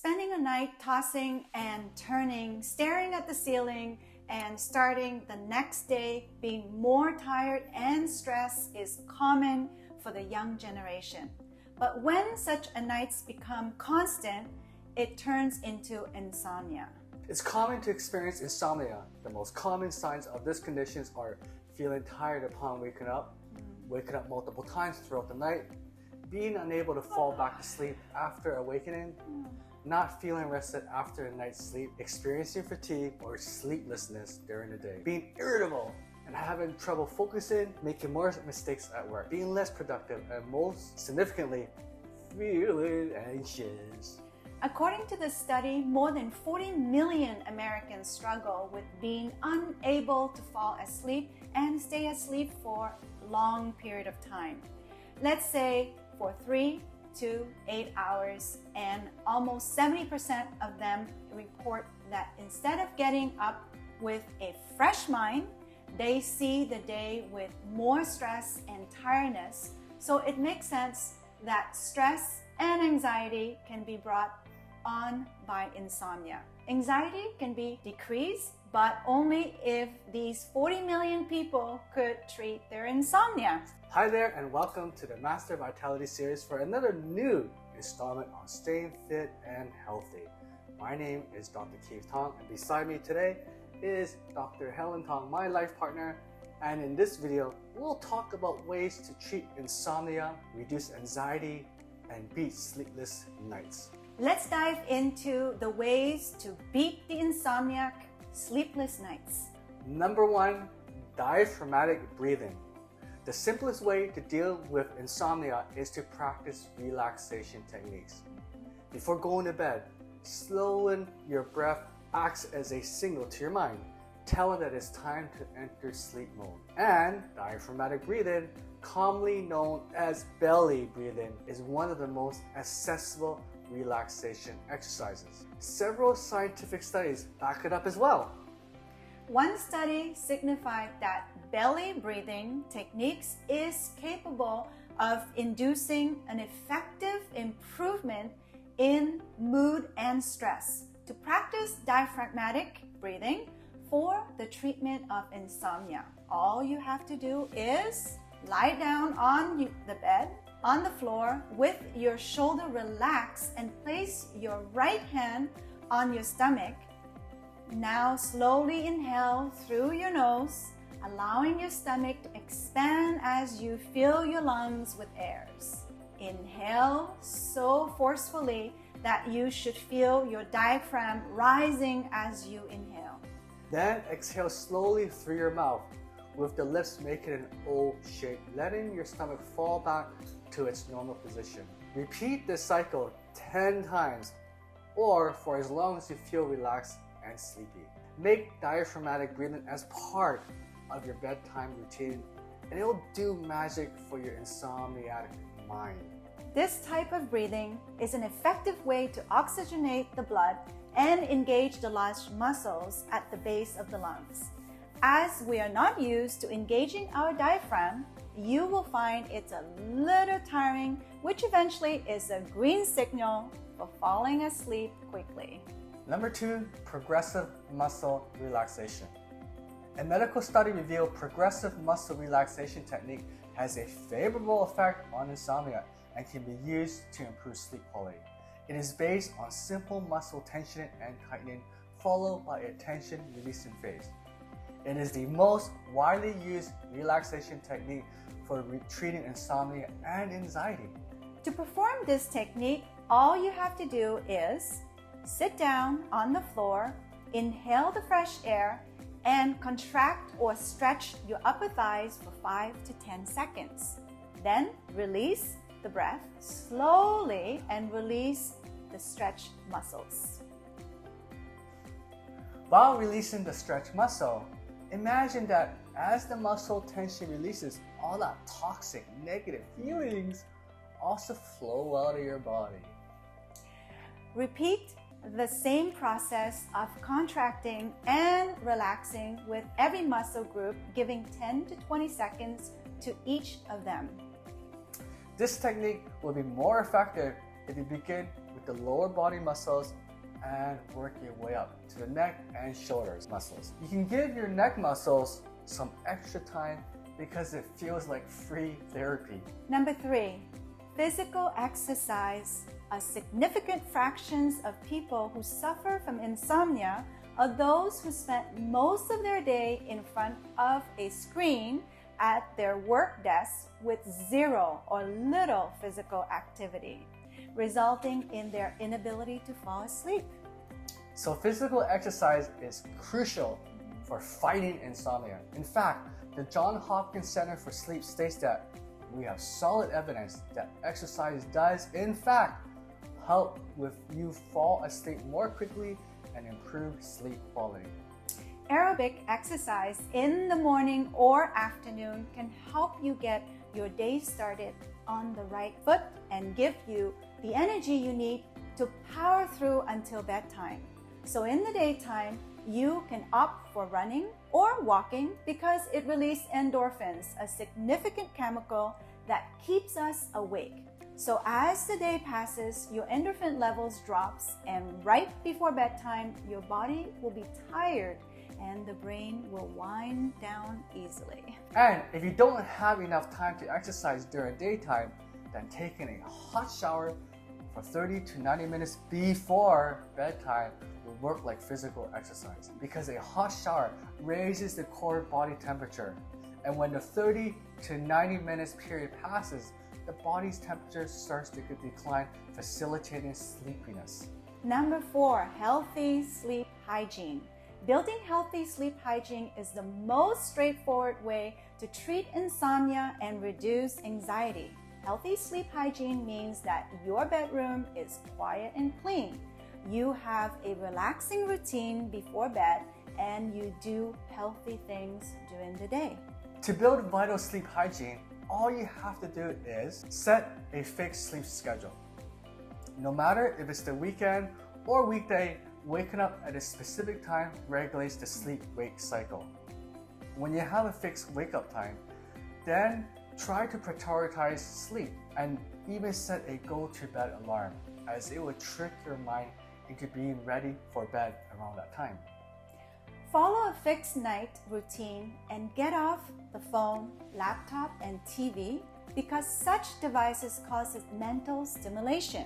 Spending a night tossing and turning, staring at the ceiling, and starting the next day being more tired and stressed is common for the young generation. But when such a nights become constant, it turns into insomnia. It's common to experience insomnia. The most common signs of this condition are feeling tired upon waking up multiple times throughout the night, being unable to fall back to sleep after awakening, not feeling rested after a night's sleep, experiencing fatigue or sleeplessness during the day, being irritable and having trouble focusing, making more mistakes at work, being less productive, and most significantly, feeling anxious. According to the study, more than 40 million Americans struggle with being unable to fall asleep and stay asleep for a long period of time. Let's say for 3 to 8 hours, and almost 70% of them report that instead of getting up with a fresh mind, they see the day with more stress and tiredness. So it makes sense that stress and anxiety can be brought on by insomnia. Anxiety can be decreased, but only if these 40 million people could treat their insomnia. Hi there, and welcome to the Master Vitality series for another new installment on staying fit and healthy. My name is Dr. Keith Tong, and beside me today is Dr. Helen Tong, my life partner. And in this video, we'll talk about ways to treat insomnia, reduce anxiety, and beat sleepless nights. Let's dive into the ways to beat the insomniac sleepless nights. Number 1, diaphragmatic breathing. The simplest way to deal with insomnia is to practice relaxation techniques. Before going to bed, slowing your breath acts as a signal to your mind, telling that it's time to enter sleep mode. And diaphragmatic breathing, commonly known as belly breathing, is one of the most accessible relaxation exercises. Several scientific studies back it up as well. One study signified that belly breathing techniques is capable of inducing an effective improvement in mood and stress. To practice diaphragmatic breathing for the treatment of insomnia, all you have to do is lie down on the bed, on the floor, with your shoulder relaxed, and place your right hand on your stomach. Now slowly inhale through your nose, allowing your stomach to expand as you fill your lungs with air. Inhale so forcefully that you should feel your diaphragm rising as you inhale. Then exhale slowly through your mouth, with the lips making an O shape, letting your stomach fall back to its normal position. Repeat this cycle 10 times, or for as long as you feel relaxed and sleepy. Make diaphragmatic breathing as part of your bedtime routine, and it will do magic for your insomniac mind. This type of breathing is an effective way to oxygenate the blood and engage the large muscles at the base of the lungs. As we are not used to engaging our diaphragm, you will find it's a little tiring, which eventually is a green signal for falling asleep quickly. Number 2, progressive muscle relaxation. A medical study revealed progressive muscle relaxation technique has a favorable effect on insomnia and can be used to improve sleep quality. It is based on simple muscle tension and tightening, followed by a tension releasing phase. It is the most widely used relaxation technique for treating insomnia and anxiety. To perform this technique, all you have to do is sit down on the floor, inhale the fresh air, and contract or stretch your upper thighs for 5 to 10 seconds. Then release the breath slowly and release the stretch muscles. While releasing the stretch muscle, imagine that as the muscle tension releases, all that toxic, negative feelings also flow out of your body. Repeat the same process of contracting and relaxing with every muscle group, giving 10 to 20 seconds to each of them. This technique will be more effective if you begin with the lower body muscles and work your way up to the neck and shoulders muscles. You can give your neck muscles some extra time because it feels like free therapy. Number 3, physical exercise. A significant fraction of people who suffer from insomnia are those who spend most of their day in front of a screen at their work desk with zero or little physical activity, resulting in their inability to fall asleep. So physical exercise is crucial for fighting insomnia. In fact, the Johns Hopkins Center for Sleep states that we have solid evidence that exercise does, in fact, help with you fall asleep more quickly and improve sleep quality. Aerobic exercise in the morning or afternoon can help you get your day started on the right foot and give you the energy you need to power through until bedtime. So in the daytime, you can opt for running or walking because it releases endorphins, a significant chemical that keeps us awake. So as the day passes, your endorphin levels drops, and right before bedtime, your body will be tired and the brain will wind down easily. And if you don't have enough time to exercise during daytime, then taking a hot shower for 30 to 90 minutes before bedtime will work like physical exercise because a hot shower raises the core body temperature. And when the 30 to 90 minutes period passes, the body's temperature starts to decline, facilitating sleepiness. Number 4, healthy sleep hygiene. Building healthy sleep hygiene is the most straightforward way to treat insomnia and reduce anxiety. Healthy sleep hygiene means that your bedroom is quiet and clean. You have a relaxing routine before bed, and you do healthy things during the day. To build vital sleep hygiene, all you have to do is set a fixed sleep schedule. No matter if it's the weekend or weekday, waking up at a specific time regulates the sleep-wake cycle. When you have a fixed wake-up time, then try to prioritize sleep and even set a go-to-bed alarm, as it will trick your mind into being ready for bed around that time. Follow a fixed night routine and get off the phone, laptop, and TV because such devices cause mental stimulation,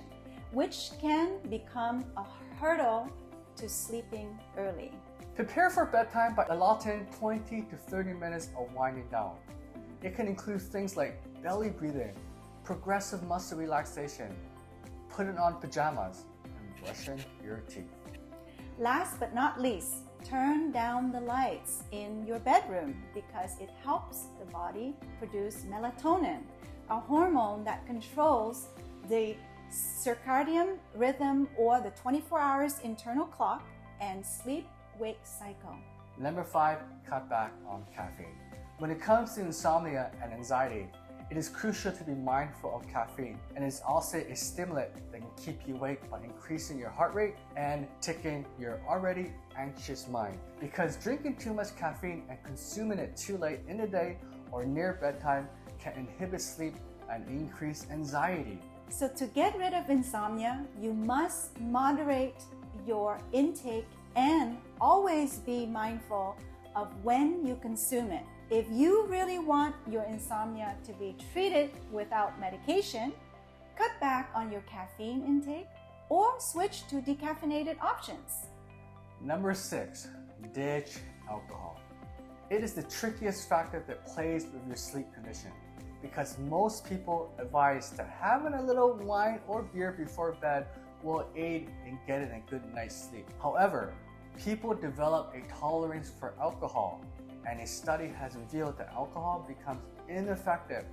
which can become a hurdle to sleeping early. Prepare for bedtime by allotting 20 to 30 minutes of winding down. It can include things like belly breathing, progressive muscle relaxation, putting on pajamas, and brushing your teeth. Last but not least, turn down the lights in your bedroom because it helps the body produce melatonin, a hormone that controls the circadian rhythm or the 24 hours internal clock and sleep-wake cycle. Number 5, cut back on caffeine. When it comes to insomnia and anxiety, it is crucial to be mindful of caffeine, and it's also a stimulant that can keep you awake by increasing your heart rate and ticking your already anxious mind. Because drinking too much caffeine and consuming it too late in the day or near bedtime can inhibit sleep and increase anxiety. So to get rid of insomnia, you must moderate your intake and always be mindful of when you consume it. If you really want your insomnia to be treated without medication, cut back on your caffeine intake or switch to decaffeinated options. Number 6, ditch alcohol. It is the trickiest factor that plays with your sleep condition because most people advise that having a little wine or beer before bed will aid in getting a good night's sleep. However, people develop a tolerance for alcohol, and a study has revealed that alcohol becomes ineffective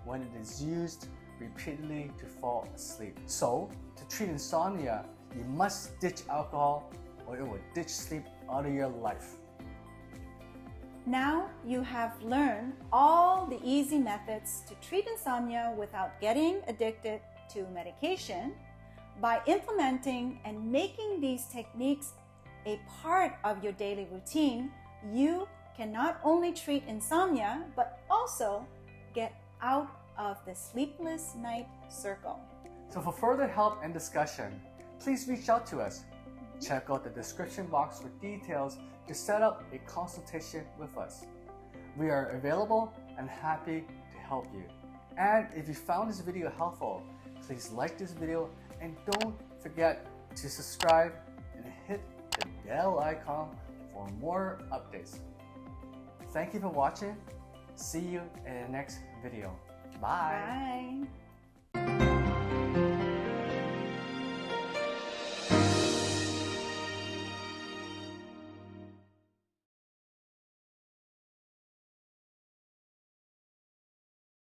when it is used repeatedly to fall asleep. So, to treat insomnia, you must ditch alcohol or it will ditch sleep out of your life. Now you have learned all the easy methods to treat insomnia without getting addicted to medication. By implementing and making these techniques a part of your daily routine, you can not only treat insomnia, but also get out of the sleepless night circle. So for further help and discussion, please reach out to us. Check out the description box for details to set up a consultation with us. We are available and happy to help you. And if you found this video helpful, please like this video and don't forget to subscribe and hit the bell icon for more updates. Thank you for watching. See you in the next video. Bye. Bye.